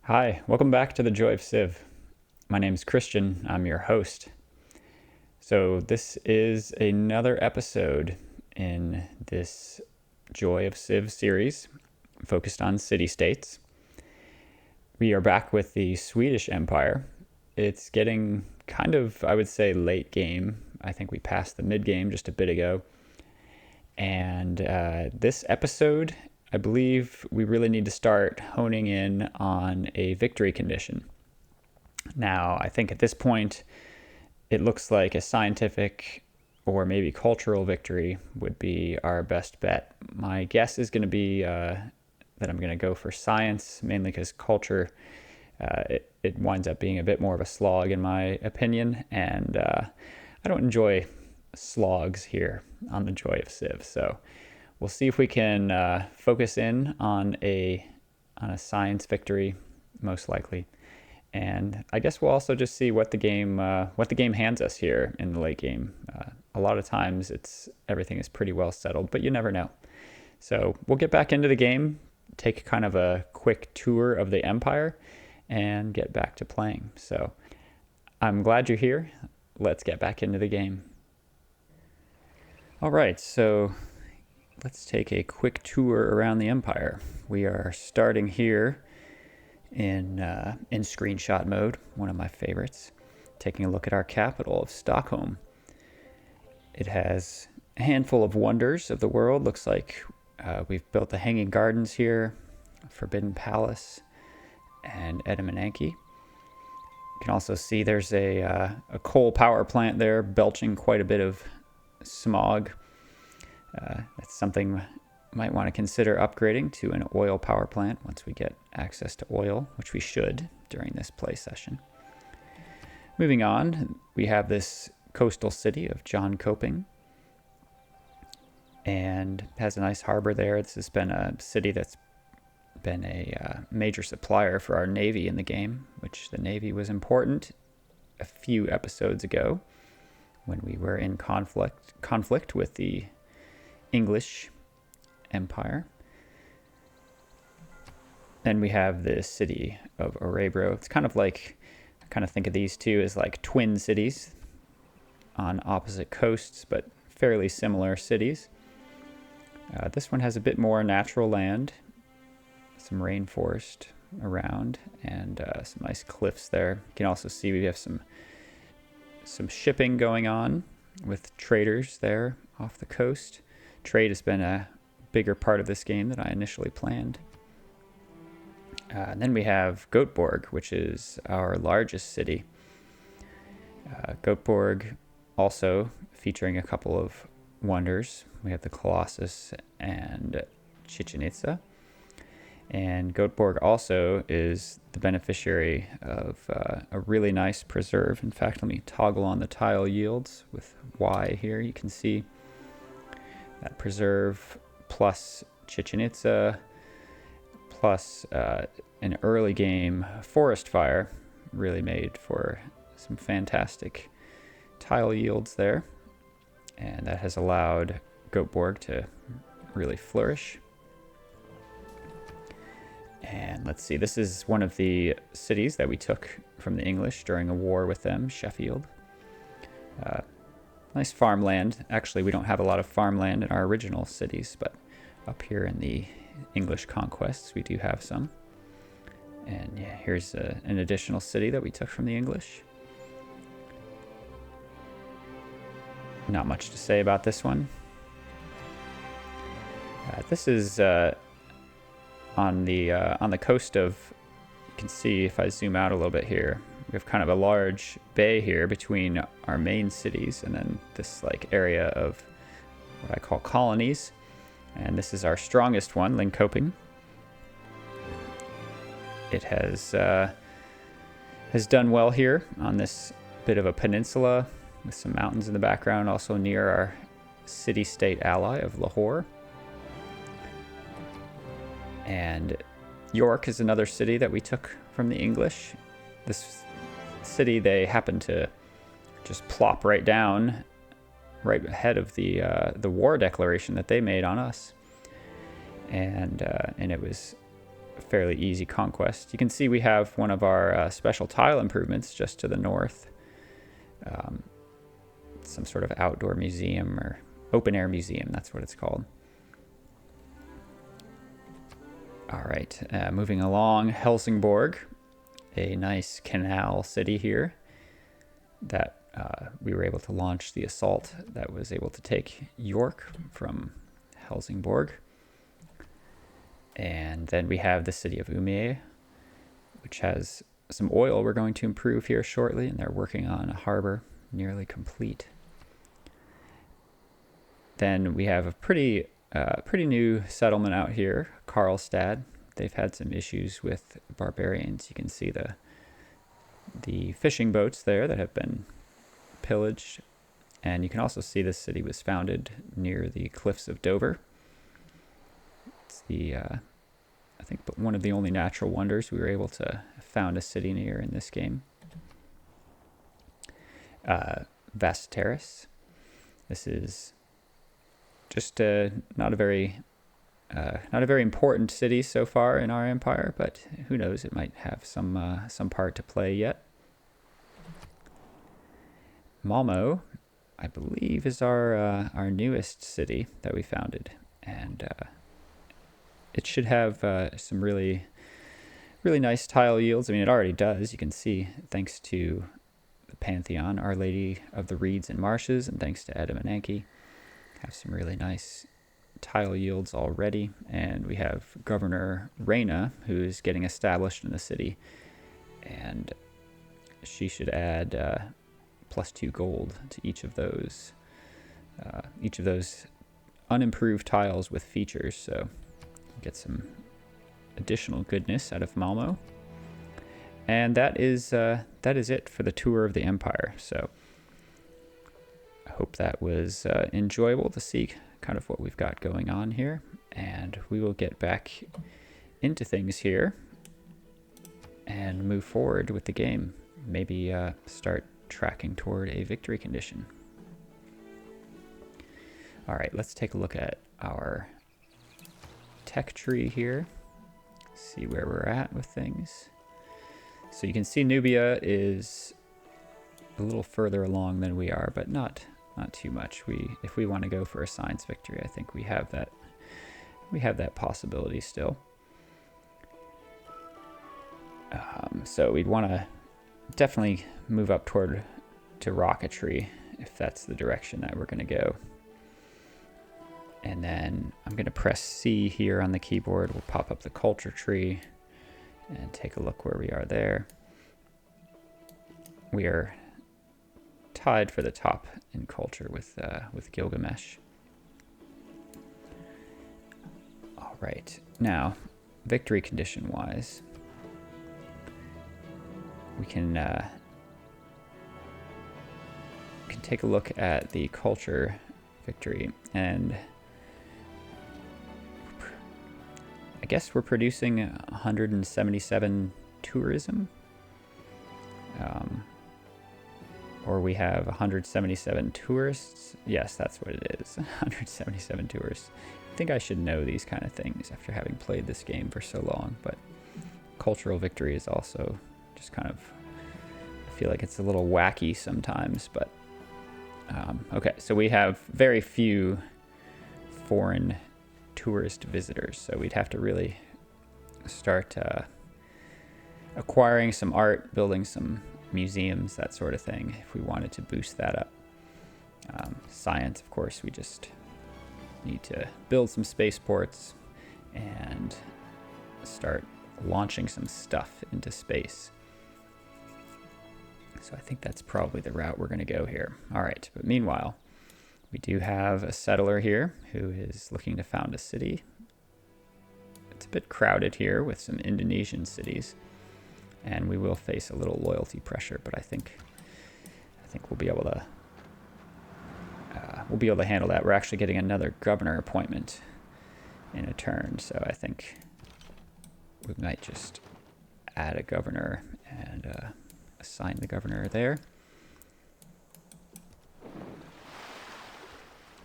Hi, welcome back to the Joy of Civ. My name is Christian, I'm your host. So this is another episode in this Joy of Civ series focused on city-states. We are back with the Swedish Empire. It's getting kind of, I would say, late game. I think we passed the mid-game just a bit ago. And this episode, I believe we really need to start honing in on a victory condition. Now, I think at this point, it looks like a scientific or maybe cultural victory would be our best bet. My guess is going to be that I'm going to go for science, mainly because culture, it winds up being a bit more of a slog in my opinion, and I don't enjoy slogs here on the Joy of Civ. So we'll see if we can focus in on a science victory, most likely. And I guess we'll also just see what the game hands us here in the late game. A lot of times everything is pretty well settled, but you never know. So we'll get back into the game, take kind of a quick tour of the Empire, and get back to playing. So I'm glad you're here. Let's get back into the game. All right, so let's take a quick tour around the Empire. We are starting here in screenshot mode, one of my favorites, taking a look at our capital of Stockholm. It has a handful of wonders of the world. Looks like we've built the Hanging Gardens here, Forbidden Palace, and Edamananki. You can also see there's a coal power plant there, belching quite a bit of smog. That's something we might want to consider upgrading to an oil power plant once we get access to oil, which we should during this play session. Moving on, we have this coastal city of John Coping, and has a nice harbor there. This has been a city that's been a major supplier for our Navy in the game, which the Navy was important a few episodes ago when we were in conflict with the English Empire. Then we have the city of Orebro. It's kind of like, I kind of think of these two as like twin cities on opposite coasts, but fairly similar cities. This one has a bit more natural land, some rainforest around, and some nice cliffs there. You can also see we have some shipping going on with traders there off the coast. Trade has been a bigger part of this game than I initially planned. And then we have Göteborg, which is our largest city. Göteborg also featuring a couple of wonders. We have the Colossus and Chichen Itza. And Göteborg also is the beneficiary of a really nice preserve. In fact, let me toggle on the tile yields with Y here. You can see that preserve plus Chichen Itza plus an early game forest fire really made for some fantastic tile yields there. And that has allowed Göteborg to really flourish. And let's see, this is one of the cities that we took from the English during a war with them, Sheffield. Nice farmland. Actually, we don't have a lot of farmland in our original cities, but up here in the English conquests, we do have some. And yeah, here's an additional city that we took from the English. Not much to say about this one. This is on the coast of, you can see if I zoom out a little bit here, we have kind of a large bay here between our main cities and then this like area of what I call colonies. And this is our strongest one, Linköping. It has done well here on this bit of a peninsula with some mountains in the background, also near our city-state ally of Lahore. And York is another city that we took from the English. This city, they happened to just plop right down right ahead of the war declaration that they made on us. And it was a fairly easy conquest. You can see we have one of our special tile improvements just to the north. Some sort of outdoor museum or open air museum, that's what it's called. All right, moving along, Helsingborg, a nice canal city here that we were able to launch the assault that was able to take York from Helsingborg. And then we have the city of Umeå, which has some oil we're going to improve here shortly, and they're working on a harbor nearly complete. Then we have a pretty new settlement out here, Karlstad. They've had some issues with barbarians. You can see the fishing boats there that have been pillaged. And you can also see this city was founded near the cliffs of Dover. It's I think one of the only natural wonders we were able to found a city near in this game. Västerås. This is just not a very important city so far in our empire, but who knows, it might have some part to play yet. Malmö, I believe, is our newest city that we founded, and it should have some really nice tile yields. I mean, it already does. You can see, thanks to the Pantheon, Our Lady of the Reeds and Marshes, and thanks to Edamananki, have some really nice tile yields already. And we have Governor Reina, who is getting established in the city, and she should add +2 gold to each of those unimproved tiles with features. So get some additional goodness out of Malmö. And that is it for the tour of the empire. So I hope that was enjoyable to see kind of what we've got going on here, and we will get back into things here and move forward with the game. Maybe start tracking toward a victory condition. All right, let's take a look at our tech tree here, see where we're at with things. So you can see Nubia is a little further along than we are, but not too much. If we want to go for a science victory, I think we have that possibility still. So we'd want to definitely move up to rocketry if that's the direction that we're going to go. And then I'm going to press C here on the keyboard. We'll pop up the culture tree and take a look where we are there. We are tied for the top in culture with Gilgamesh. All right, now victory condition wise, we can take a look at the culture victory, and I guess we're producing 177 tourism, or we have 177 tourists. Yes, that's what it is, 177 tourists. I think I should know these kind of things after having played this game for so long, but cultural victory is also just kind of, I feel like it's a little wacky sometimes, but okay, so we have very few foreign tourist visitors, so we'd have to really start acquiring some art, building some museums, that sort of thing, if we wanted to boost that up. Science, of course, we just need to build some spaceports and start launching some stuff into space. So I think that's probably the route we're going to go here. All right, but meanwhile, we do have a settler here who is looking to found a city. It's a bit crowded here with some Indonesian cities, and we will face a little loyalty pressure, but I think we'll be able to handle that. We're actually getting another governor appointment in a turn, so I think we might just add a governor and assign the governor there.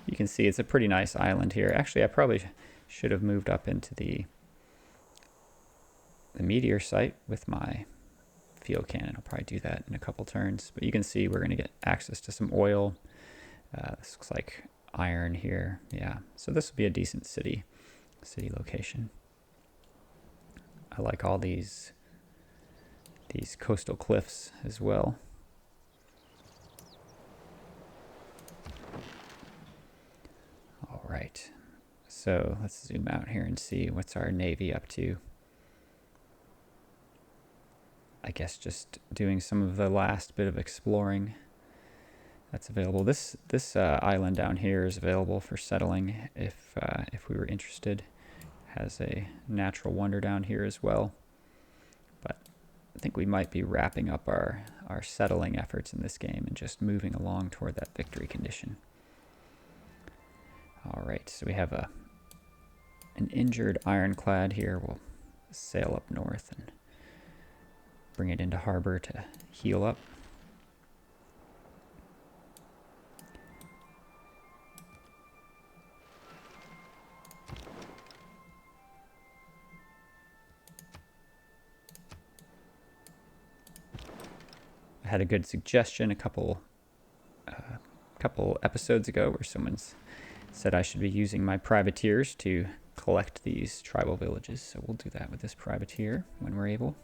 You can see it's a pretty nice island here. Actually, I probably should have moved up into the the meteor site with my field cannon. I'll probably do that in a couple turns. But you can see we're going to get access to some oil. This looks like iron here. Yeah, so this will be a decent city location. I like all these coastal cliffs as well. All right, so let's zoom out here and see what's our Navy up to. I guess just doing some of the last bit of exploring that's available. This island down here is available for settling if we were interested. Has a natural wonder down here as well. But I think we might be wrapping up our settling efforts in this game and just moving along toward that victory condition. All right, so we have an injured ironclad here. We'll sail up north and bring it into harbor to heal up. I had a good suggestion a couple episodes ago where someone said I should be using my privateers to collect these tribal villages, so we'll do that with this privateer when we're able.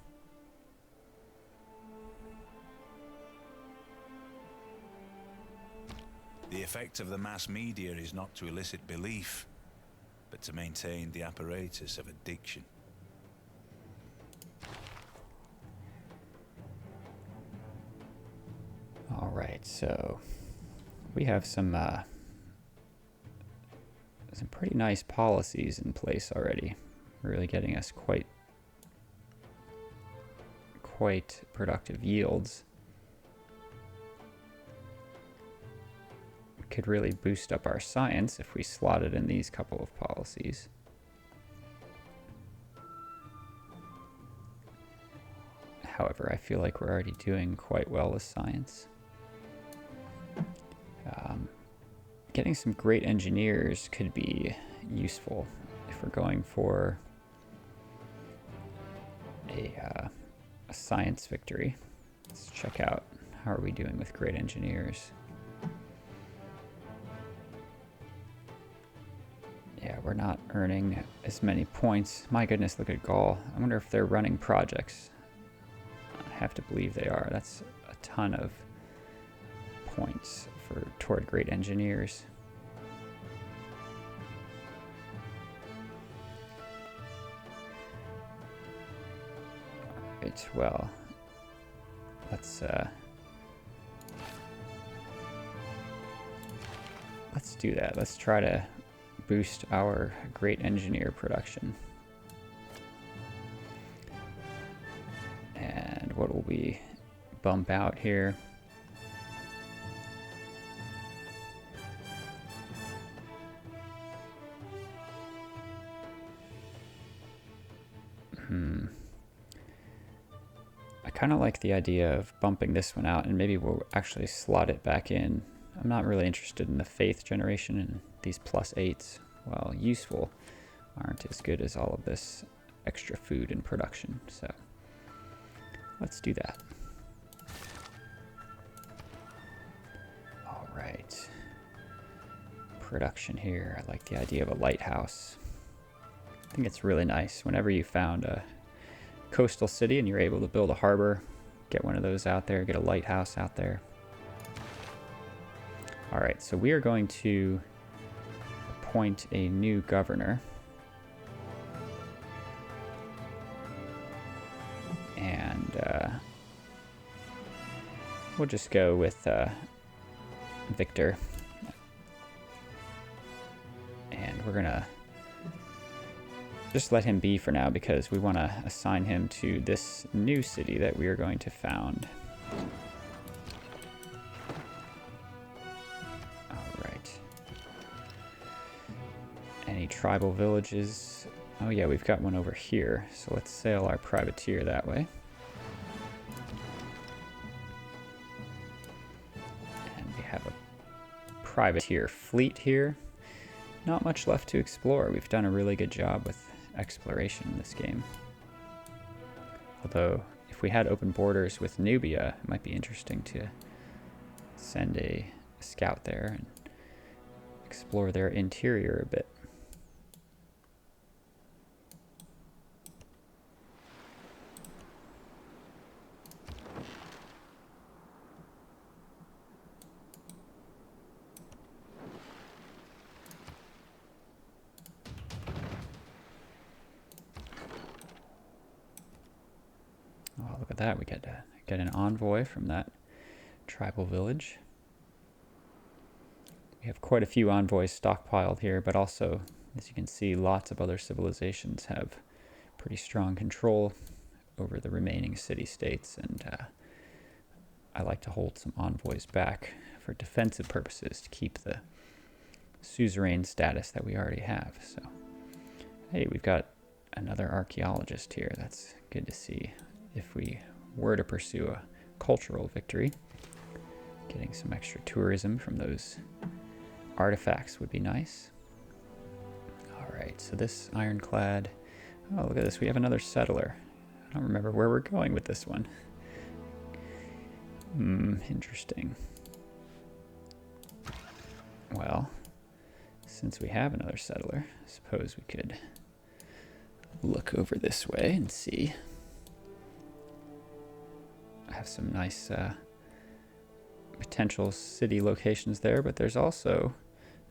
The effect of the mass media is not to elicit belief, but to maintain the apparatus of addiction. All right, so we have some pretty nice policies in place already. Really getting us quite productive yields. Could really boost up our science if we slotted in these couple of policies. However, I feel like we're already doing quite well with science. Getting some great engineers could be useful if we're going for a science victory. Let's check out how are we doing with great engineers. Yeah, we're not earning as many points. My goodness, look at Gaul. I wonder if they're running projects. I have to believe they are. That's a ton of points toward great engineers. Alright, well, let's do that. Let's try to boost our great engineer production. And what will we bump out here? I kind of like the idea of bumping this one out, and maybe we'll actually slot it back in. I'm not really interested in the faith generation, and these +8s, while useful, aren't as good as all of this extra food and production. So let's do that. All right. Production here. I like the idea of a lighthouse. I think it's really nice whenever you found a coastal city and you're able to build a harbor, get one of those out there, get a lighthouse out there. All right, so we are going to appoint a new governor. And we'll just go with Victor. And we're gonna just let him be for now because we want to assign him to this new city that we are going to found. All right. Any tribal villages? Oh yeah, we've got one over here. So let's sail our privateer that way. And we have a privateer fleet here. Not much left to explore. We've done a really good job with exploration in this game. Although, if we had open borders with Nubia, it might be interesting to send a scout there and explore their interior a bit. Oh, look at that. We get an envoy from that tribal village. We have quite a few envoys stockpiled here, but also, as you can see, lots of other civilizations have pretty strong control over the remaining city-states, and I like to hold some envoys back for defensive purposes to keep the suzerain status that we already have. So, hey, we've got another archaeologist here. That's good to see. If we were to pursue a cultural victory, getting some extra tourism from those artifacts would be nice. All right, so this ironclad. Oh, look at this. We have another settler. I don't remember where we're going with this one. Interesting. Well, since we have another settler, I suppose we could look over this way and see. I have some nice potential city locations there, but there's also,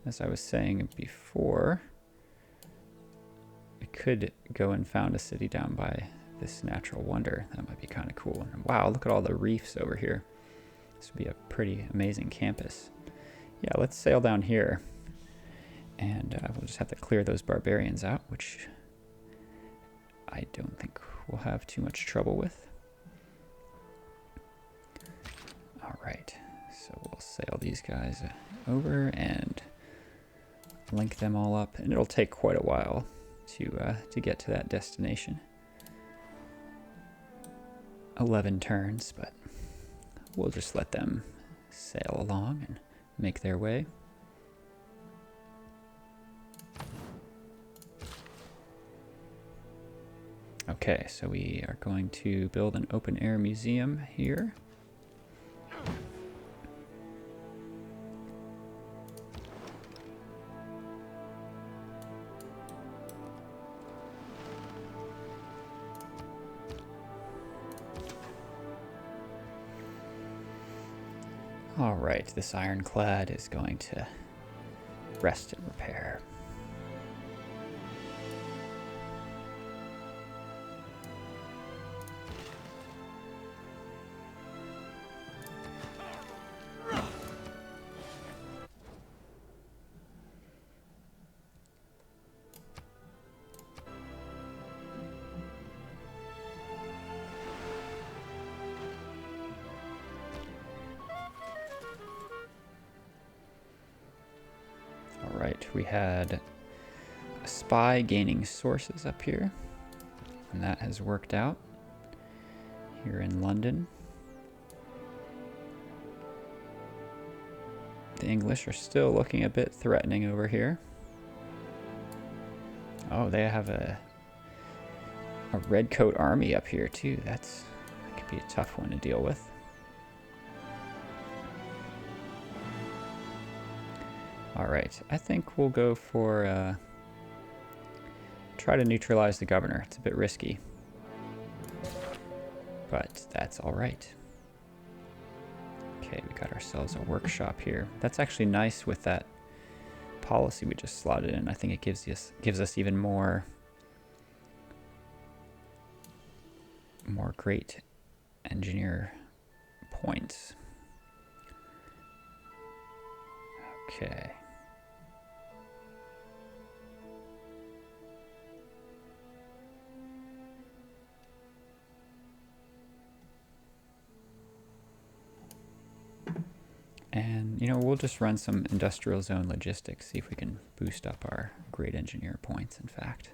as I was saying before, we could go and found a city down by this natural wonder. That might be kind of cool. And wow, look at all the reefs over here. This would be a pretty amazing campus. Yeah, let's sail down here. And we'll just have to clear those barbarians out, which I don't think we'll have too much trouble with. All right, so we'll sail these guys over and link them all up. And it'll take quite a while to get to that destination. 11 turns, but we'll just let them sail along and make their way. Okay, so we are going to build an open air museum here. All right, this ironclad is going to rest and repair. Right, we had a spy gaining sources up here, and that has worked out here in London. The English are still looking a bit threatening over here. Oh, they have a redcoat army up here too. That could be a tough one to deal with. All right, I think we'll go for try to neutralize the governor. It's a bit risky, but that's all right. Okay, we got ourselves a workshop here. That's actually nice with that policy we just slotted in. I think it gives us even more great engineer points. Okay. And, you know, we'll just run some industrial zone logistics, see if we can boost up our great engineer points, in fact.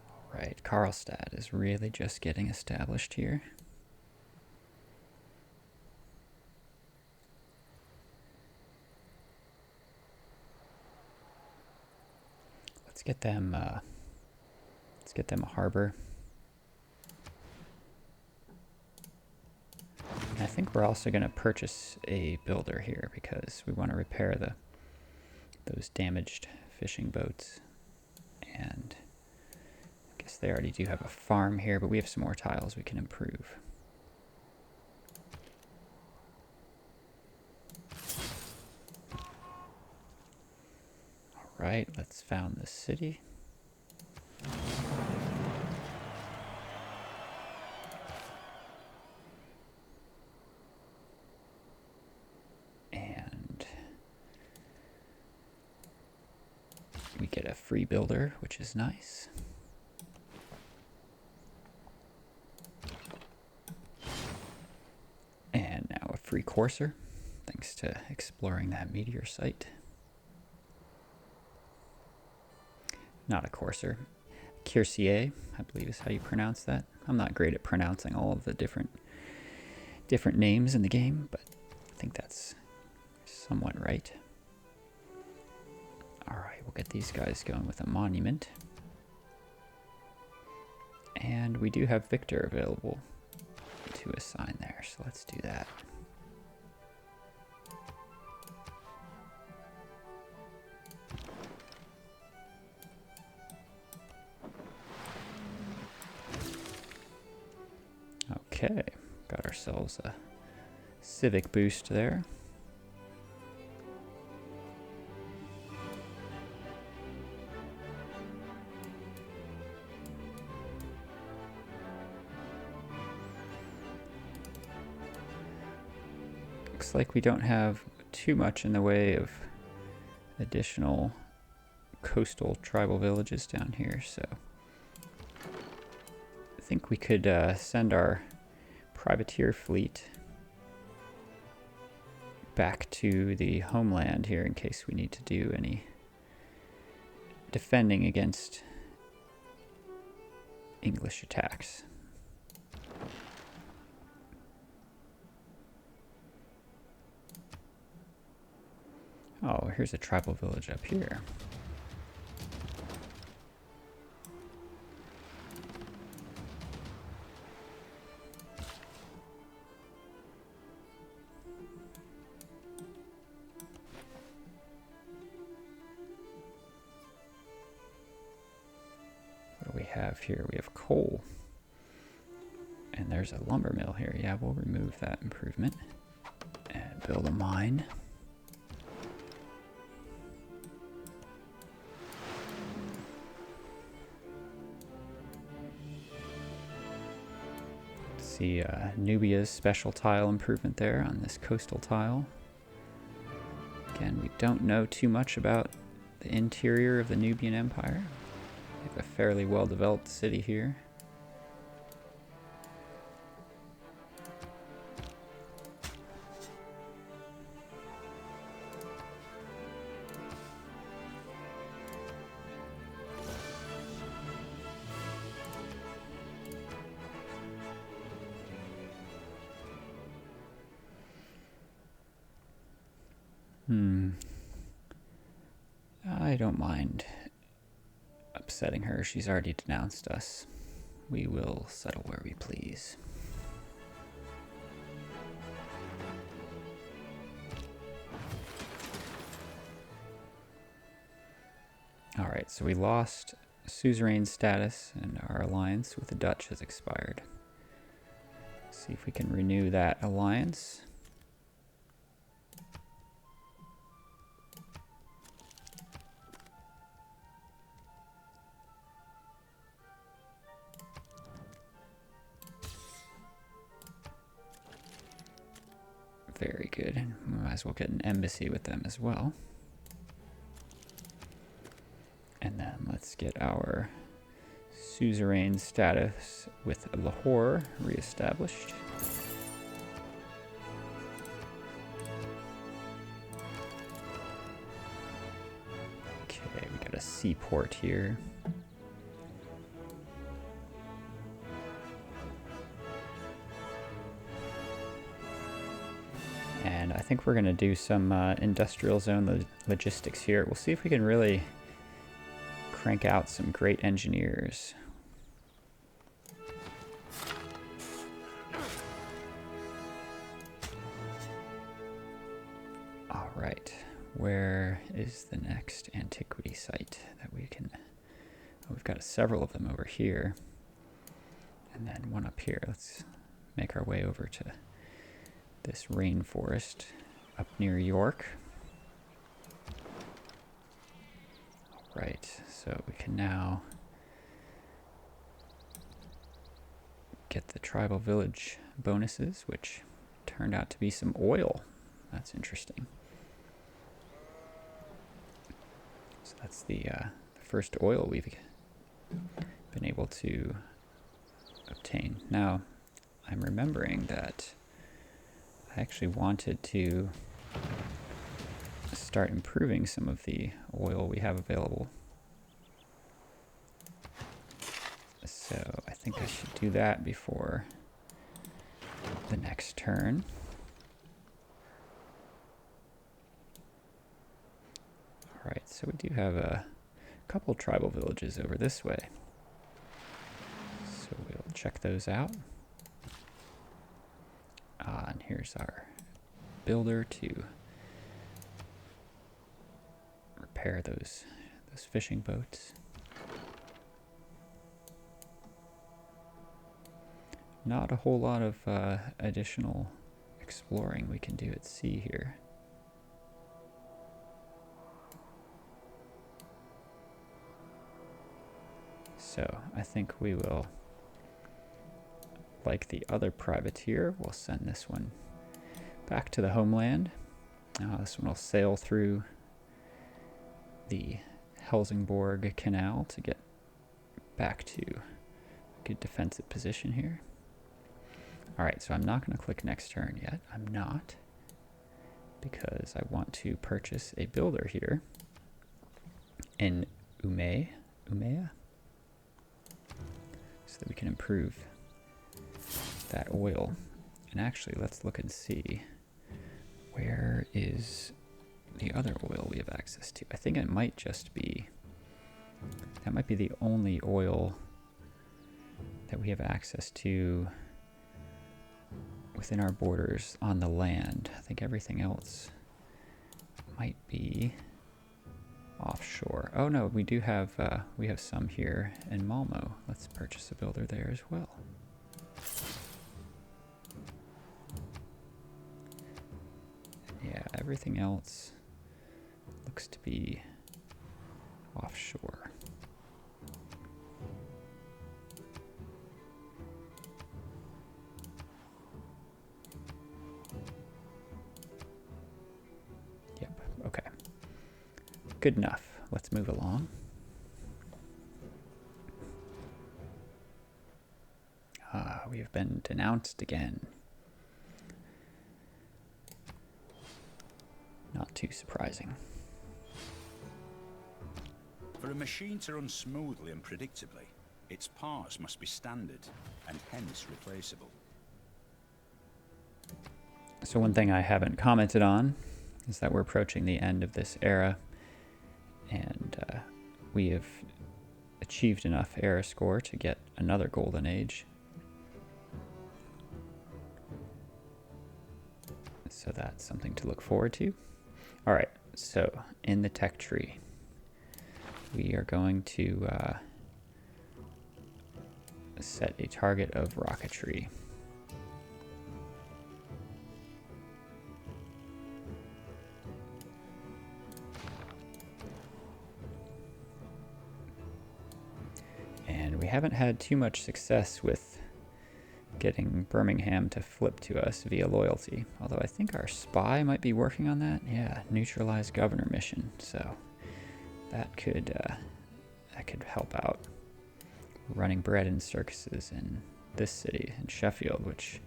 All right, Karlstad is really just getting established here. Let's get them, let's Let's get them a harbor. And I think we're also going to purchase a builder here because we want to repair those damaged fishing boats. And I guess they already do have a farm here, but we have some more tiles we can improve. All right, let's found the city. And we get a free builder, which is nice. And now a free courser, thanks to exploring that meteor site. Not a courser. Coursier, I believe is how you pronounce that. I'm not great at pronouncing all of the different names in the game, but I think that's somewhat right. Alright, we'll get these guys going with a monument. And we do have Victor available to assign there, so let's do that. Okay, got ourselves a civic boost there. Looks like we don't have too much in the way of additional coastal tribal villages down here, so I think we could send our privateer fleet back to the homeland here in case we need to do any defending against English attacks. Oh, here's a tribal village up here. What do we have here? We have coal. And there's a lumber mill here. Yeah, we'll remove that improvement and build a mine. See Nubia's special tile improvement there on this coastal tile. Again, we don't know too much about the interior of the Nubian Empire. They have a fairly well-developed city here. I don't mind upsetting her. She's already denounced us. We will settle where we please. Alright, so we lost suzerain status and our alliance with the Dutch has expired. Let's see if we can renew that alliance. Very good. We might as well get an embassy with them as well. And then let's get our suzerain status with Lahore reestablished. Okay, we got a seaport here. And I think we're going to do some industrial zone logistics here. We'll see if we can really crank out some great engineers where is the next antiquity site that we can... Oh, we've got several of them over here. And then one up here. Let's make our way over to this rainforest up near York. Right, so we can now get the tribal village bonuses, which turned out to be some oil. That's interesting. So that's the first oil we've been able to obtain. Now, I'm remembering that I actually wanted to start improving some of the oil we have available. So I think I should do that before the next turn. Alright, so we do have a couple tribal villages over this way. So we'll check those out. And here's our builder to repair those fishing boats. Not a whole lot of additional exploring we can do at sea here. So I think we will, like the other privateer, we'll send this one back to the homeland. This one will sail through the Helsingborg Canal to get back to a good defensive position here. Alright, so I'm not going to click next turn yet. I'm not, because I want to purchase a builder here in Umea, so that we can improve that oil. And actually, let's look and see, where is the other oil we have access to? I think it might just be, that might be the only oil that we have access to within our borders on the land. I think everything else might be offshore. Oh no, we do have we have some here in Malmo. Let's purchase a builder there as well. Yeah, everything else looks to be offshore. Yep, okay. Good enough. Let's move along. We have been denounced again. Not too surprising. For a machine to run smoothly and predictably, its parts must be standard and hence replaceable. So one thing I haven't commented on is that we're approaching the end of this era, and we have achieved enough era score to get another golden age. So that's something to look forward to. All right, so in the tech tree, we are going to set a target of rocketry. And we haven't had too much success with getting Birmingham to flip to us via loyalty. Although I think our spy might be working on that. Yeah, neutralize governor mission. So that could help out. Running bread and circuses in this city, in Sheffield, which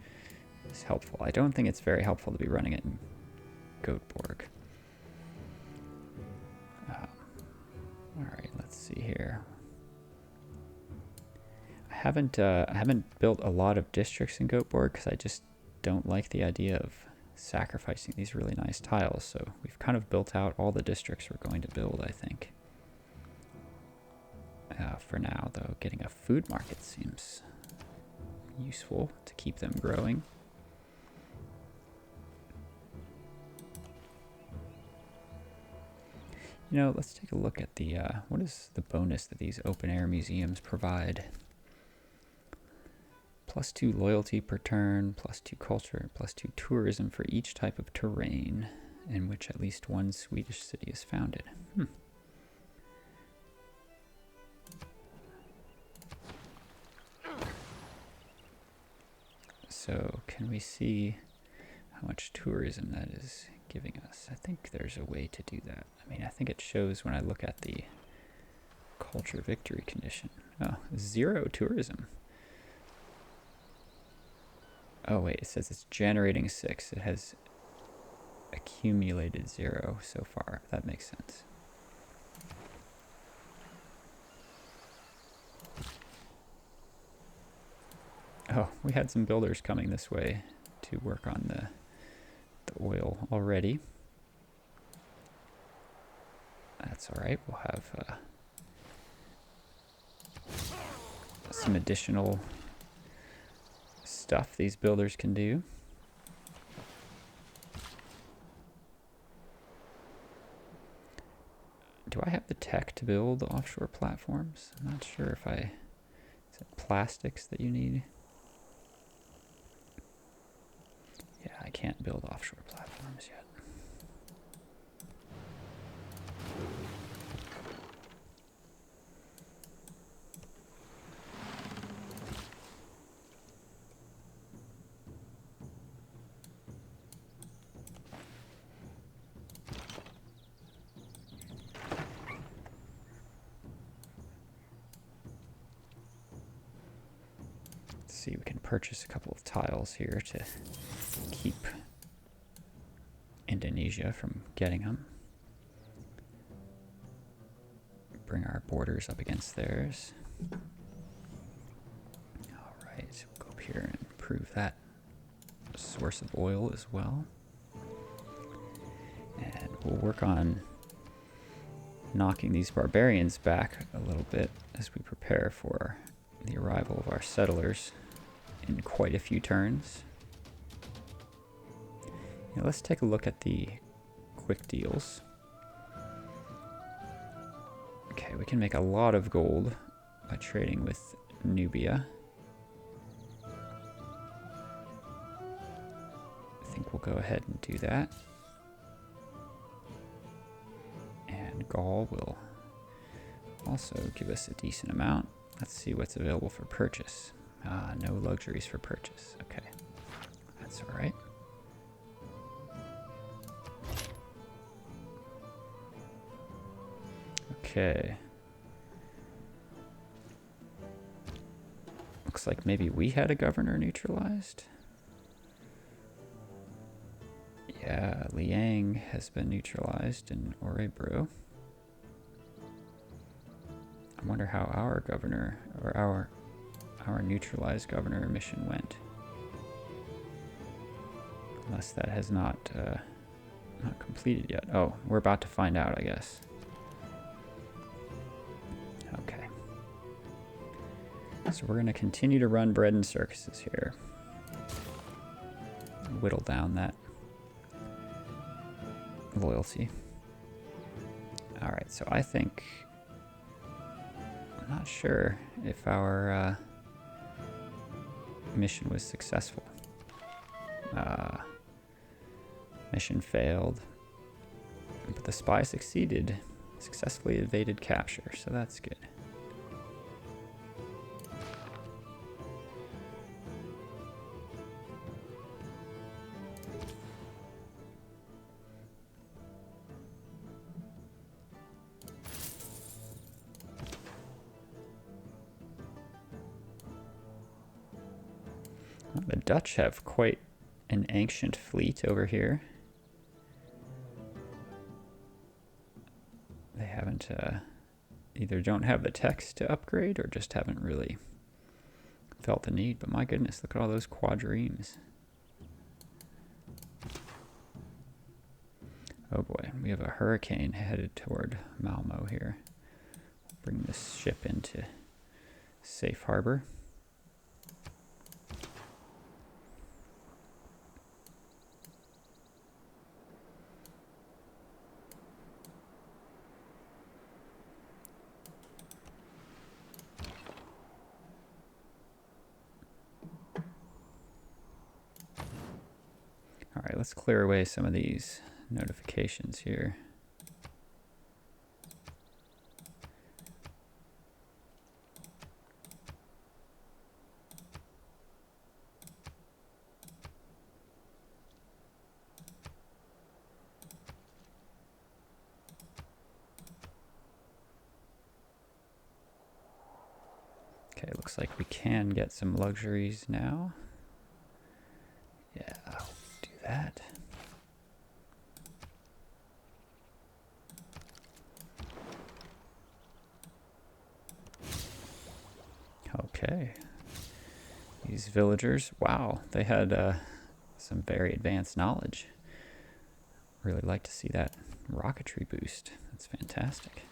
is helpful. I don't think it's very helpful to be running it in Göteborg. All right, let's see here. I haven't built a lot of districts in Göteborg because I just don't like the idea of sacrificing these really nice tiles. So we've kind of built out all the districts we're going to build, I think. For now, though, getting a food market seems useful to keep them growing. You know, let's take a look at the, what is the bonus that these open air museums provide? +2 loyalty per turn, +2 culture, +2 tourism for each type of terrain in which at least one Swedish city is founded. So can we see how much tourism that is giving us? I think there's a way to do that. I mean, I think it shows when I look at the culture victory condition. Oh, 0 tourism. Oh wait, it says it's generating 6. It has accumulated 0 so far. That makes sense. Oh, we had some builders coming this way to work on the oil already. That's all right. We'll have some additional stuff these builders can do. Do I have the tech to build offshore platforms? I'm not sure if I... Is it plastics that you need? Yeah, I can't build offshore platforms yet. See, we can purchase a couple of tiles here to keep Indonesia from getting them. Bring our borders up against theirs. All right, we'll go up here and improve that source of oil as well. And we'll work on knocking these barbarians back a little bit as we prepare for the arrival of our settlers in quite a few turns. Now let's take a look at the quick deals. Okay, we can make a lot of gold by trading with Nubia. I think we'll go ahead and do that. And Gaul will also give us a decent amount. Let's see what's available for purchase. No luxuries for purchase. Okay, that's all right. Okay. Looks like maybe we had a governor neutralized. Yeah, Liang has been neutralized in Orebro. I wonder how our governor, or our neutralized governor mission went. Unless that has not completed yet. Oh, we're about to find out, I guess. Okay. So we're going to continue to run bread and circuses here. Whittle down that loyalty. Alright, so I think... I'm not sure if our mission was successful. Mission failed. But the spy succeeded. Successfully evaded capture, so that's good. Well, the Dutch have quite an ancient fleet over here. They haven't, either don't have the text to upgrade or just haven't really felt the need. But my goodness, look at all those quadrimes. Oh boy, we have a hurricane headed toward Malmo here. Bring this ship into safe harbor. Alright, let's clear away some of these notifications here. Okay, looks like we can get some luxuries now. Yeah, I'll do that. Okay. These villagers, wow, they had some very advanced knowledge. Really like to see that rocketry boost. That's fantastic.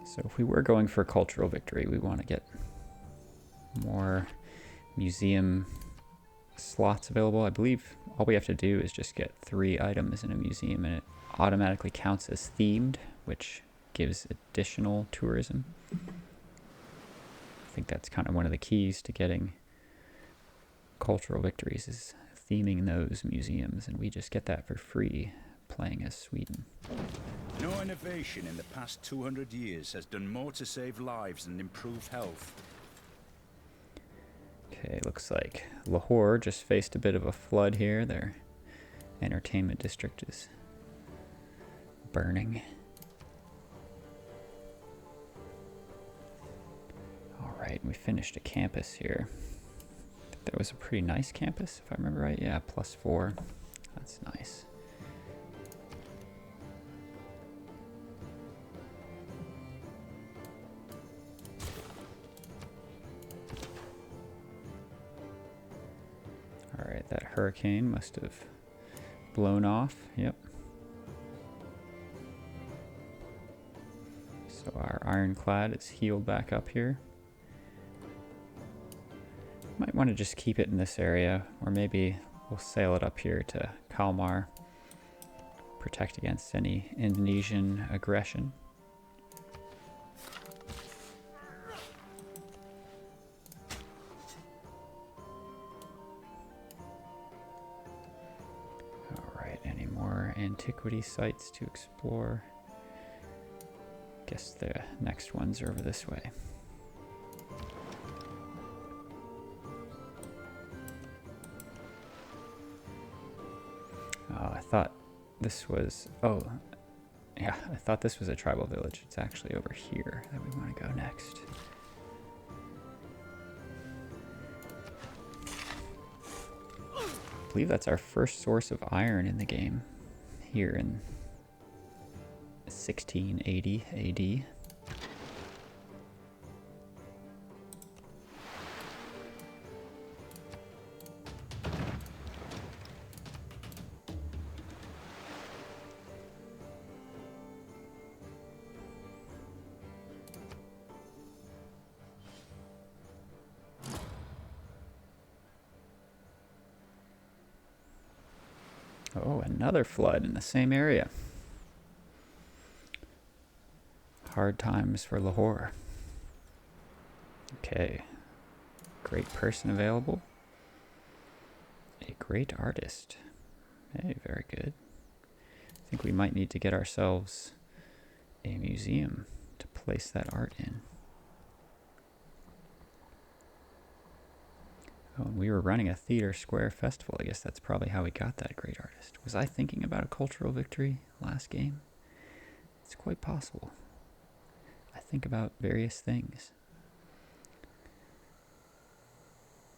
So if we were going for cultural victory, we want to get more museum slots available. I believe all we have to do is just get 3 items in a museum and it automatically counts as themed, which gives additional tourism. I think that's kind of one of the keys to getting cultural victories is theming those museums, and we just get that for free playing as Sweden. No innovation in the past 200 years has done more to save lives and improve health. Okay, looks like Lahore just faced a bit of a flood here. Their entertainment district is burning. Alright, we finished a campus here. That was a pretty nice campus, if I remember right. Yeah, +4. That's nice. Alright, that hurricane must have blown off. Yep. So our ironclad is healed back up here. Might want to just keep it in this area, or maybe we'll sail it up here to Kalmar. Protect against any Indonesian aggression. Alright, any more antiquity sites to explore? Guess the next ones are over this way. Oh, I thought this was, oh, yeah, I thought this was a tribal village. It's actually over here that we want to go next. I believe that's our first source of iron in the game, here in 1680 AD. Oh, another flood in the same area. Hard times for Lahore. Okay. Great person available. A great artist. Hey, very good. I think we might need to get ourselves a museum to place that art in. Oh, and we were running a theater square festival. I guess that's probably how we got that great artist. Was I thinking about a cultural victory last game? It's quite possible. I think about various things.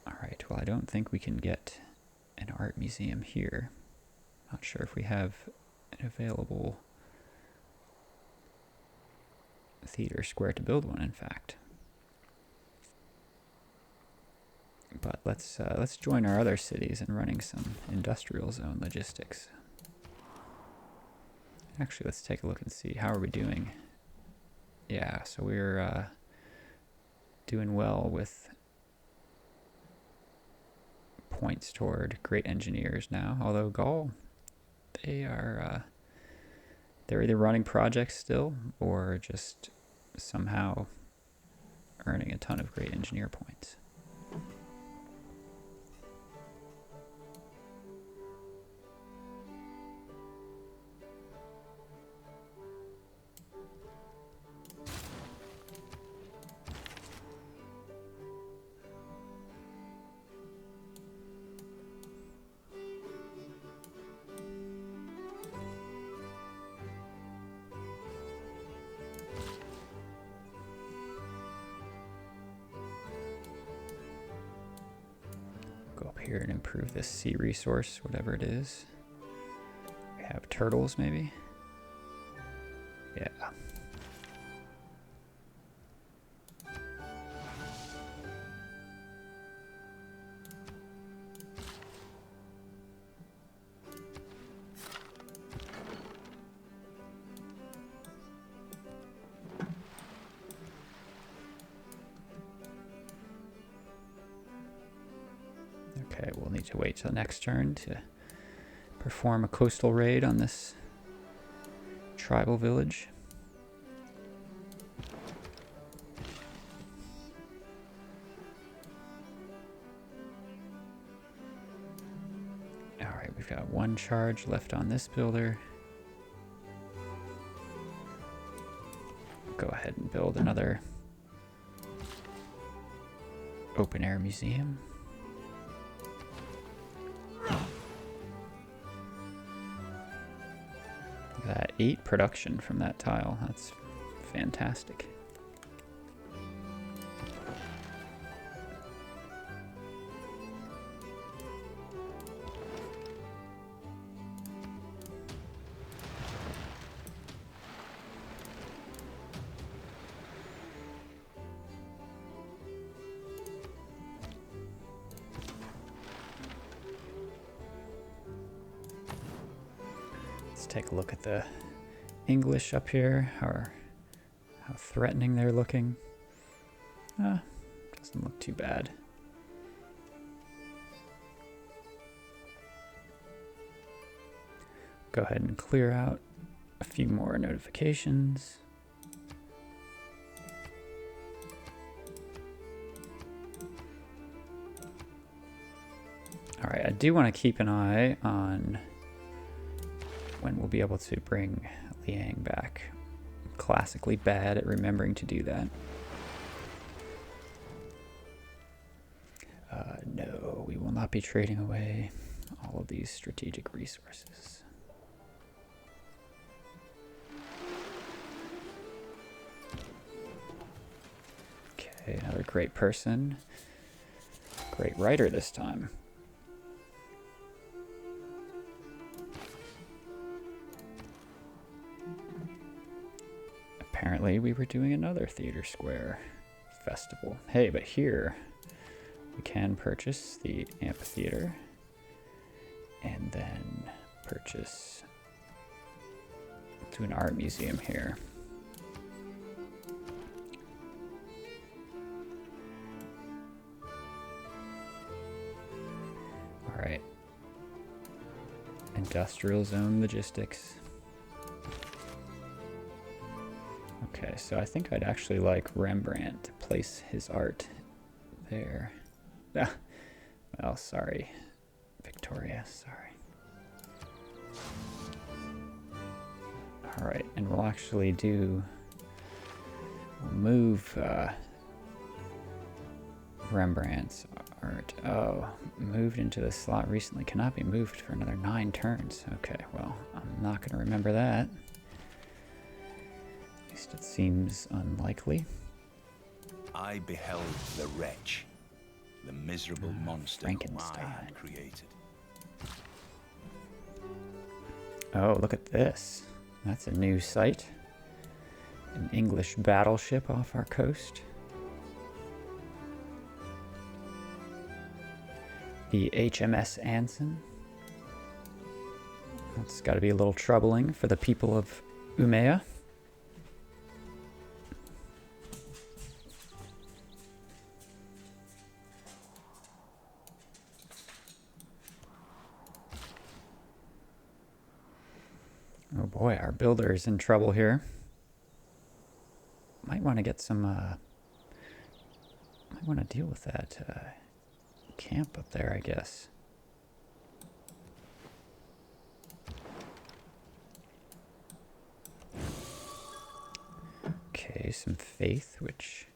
Alright, well, I don't think we can get an art museum here. Not sure if we have an available theater square to build one, in fact. But let's join our other cities in running some industrial zone logistics. Actually, let's take a look and see, how are we doing? Yeah, so we're doing well with points toward great engineers now. Although Gaul, they're either running projects still or just somehow earning a ton of great engineer points. Go up here and improve this sea resource, whatever it is. We have turtles, maybe? Yeah. Okay, we'll need to wait till next turn to perform a coastal raid on this tribal village. Alright, we've got one charge left on this builder. Go ahead and build another open air museum. That 8 production from that tile. That's fantastic. Let's take a look at the English up here, how threatening they're looking. Doesn't look too bad. Go ahead and clear out a few more notifications. Alright, I do want to keep an eye on when we'll be able to bring Liang back. I'm classically bad at remembering to do that. No, we will not be trading away all of these strategic resources. Okay, another great person. Great writer this time. Apparently we were doing another theater square festival. Hey, but here we can purchase the amphitheater and then purchase, do an art museum here. All right. Industrial zone logistics. Okay, so I think I'd actually like Rembrandt to place his art there. Ah, well, sorry, Victoria, sorry. All right, and we'll actually we'll move Rembrandt's art. Oh, moved into the slot recently. Cannot be moved for another 9 turns. Okay, well, I'm not going to remember that. least it seems unlikely. I beheld the wretch, the miserable monster whom I Frankenstein. had created. Oh, look at this. That's a new sight. An English battleship off our coast. The HMS Anson. That's got to be a little troubling for the people of Umea. Oh boy, our builder is in trouble here. Might want to get some, might want to deal with that camp up there, I guess. Okay, some faith, which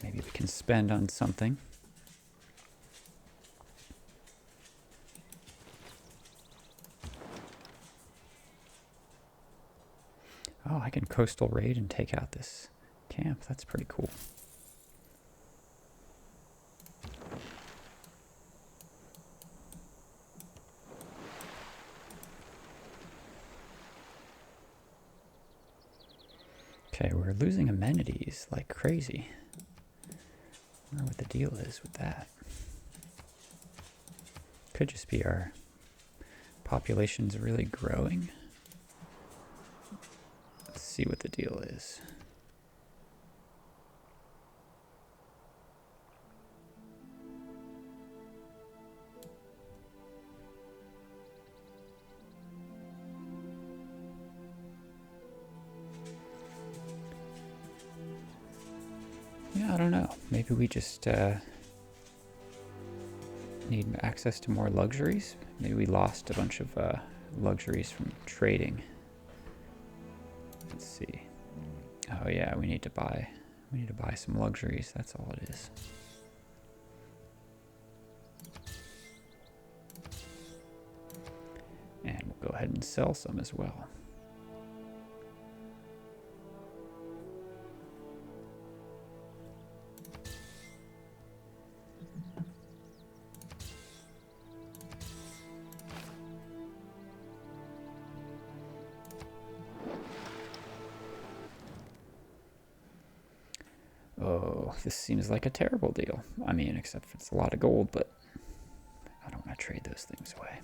maybe we can spend on something. Oh, I can coastal raid and take out this camp. That's pretty cool. Okay, we're losing amenities like crazy. I wonder what the deal is with that. Could just be our population's really growing. Let's see what the deal is. Yeah, I don't know. Maybe we just need access to more luxuries. Maybe we lost a bunch of luxuries from trading. Let's see. Oh yeah, we need to buy some luxuries. That's all it is. And we'll go ahead and sell some as well. Oh, this seems like a terrible deal. I mean, except for it's a lot of gold, but I don't want to trade those things away.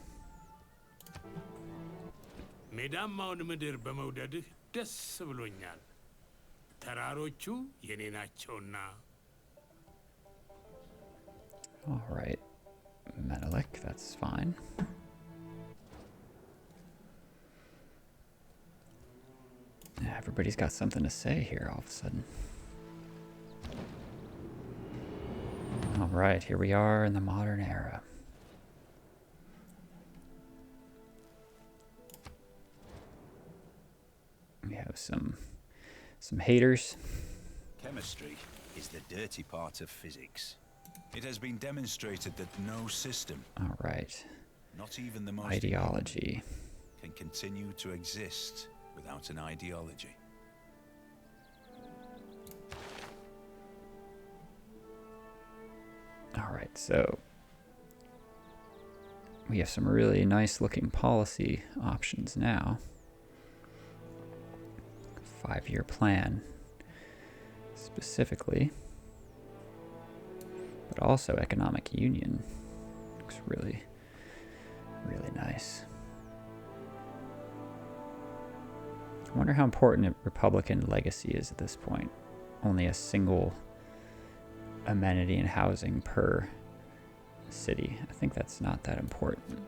ሜዳማ ወደ ምድር በመውደድህ ደስ ብሎኛል። ተራሮቹ የኔ ናቸውና። All right, Menelik, that's fine. Yeah, everybody's got something to say here all of a sudden. All right, here we are in the modern era. We have some haters. Chemistry is the dirty part of physics. It has been demonstrated that no system, All right, not even the most ideology. human, can continue to exist without an ideology. All right, so we have some really nice looking policy options now. 5-year plan specifically, but also economic union. Looks really, really nice. I wonder how important a Republican legacy is at this point. Only a single amenity and housing per city. I think that's not that important.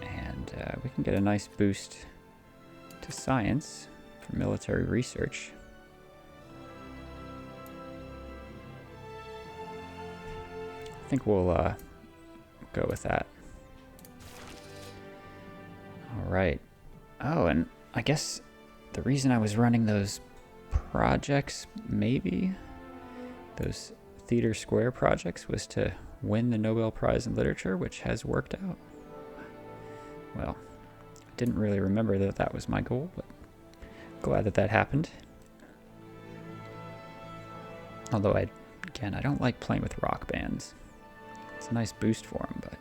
And we can get a nice boost to science for military research. I think we'll go with that. All right. Oh, and I guess the reason I was running those projects, maybe those Theater Square projects, was to win the Nobel Prize in Literature, which has worked out. Well, I didn't really remember that that was my goal, but glad that that happened. Although, I don't like playing with rock bands. It's a nice boost for them, but...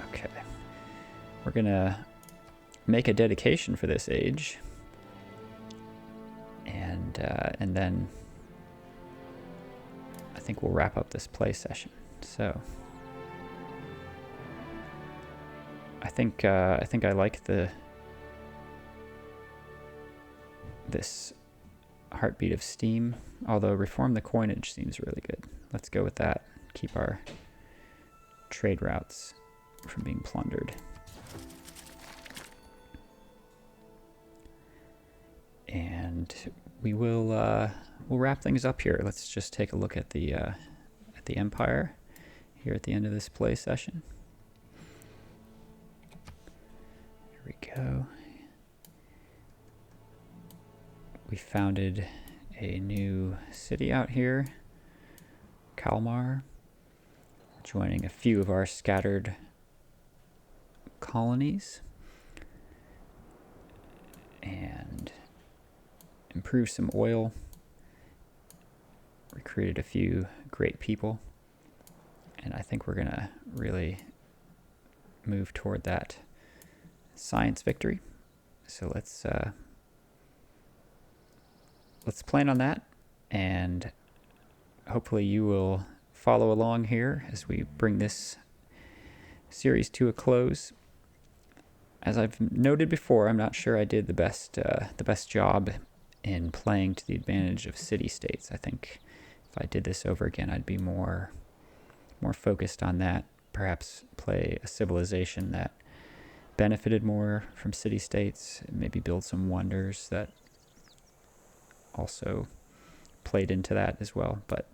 Okay. We're gonna make a dedication for this age. And then I think we'll wrap up this play session. So I think I like this Heartbeat of Steam, although Reform the Coinage seems really good. Let's go with that. Keep our trade routes from being plundered. And we'll wrap things up here. Let's just take a look at the Empire here at the end of this play session. Here we go. We founded a new city out here, Kalmar, joining a few of our scattered colonies, and improved some oil, recruited a few great people, and I think we're gonna really move toward that science victory. So let's plan on that, and hopefully you will follow along here as we bring this series to a close. As I've noted before, I'm not sure I did the best job in playing to the advantage of city-states. I think if I did this over again, I'd be more focused on that. Perhaps play a civilization that benefited more from city-states, maybe build some wonders that also played into that as well. But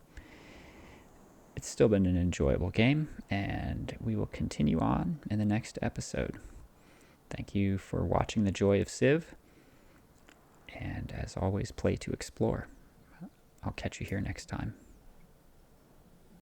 it's still been an enjoyable game, and we will continue on in the next episode. Thank you for watching The Joy of Civ, and as always, play to explore. I'll catch you here next time.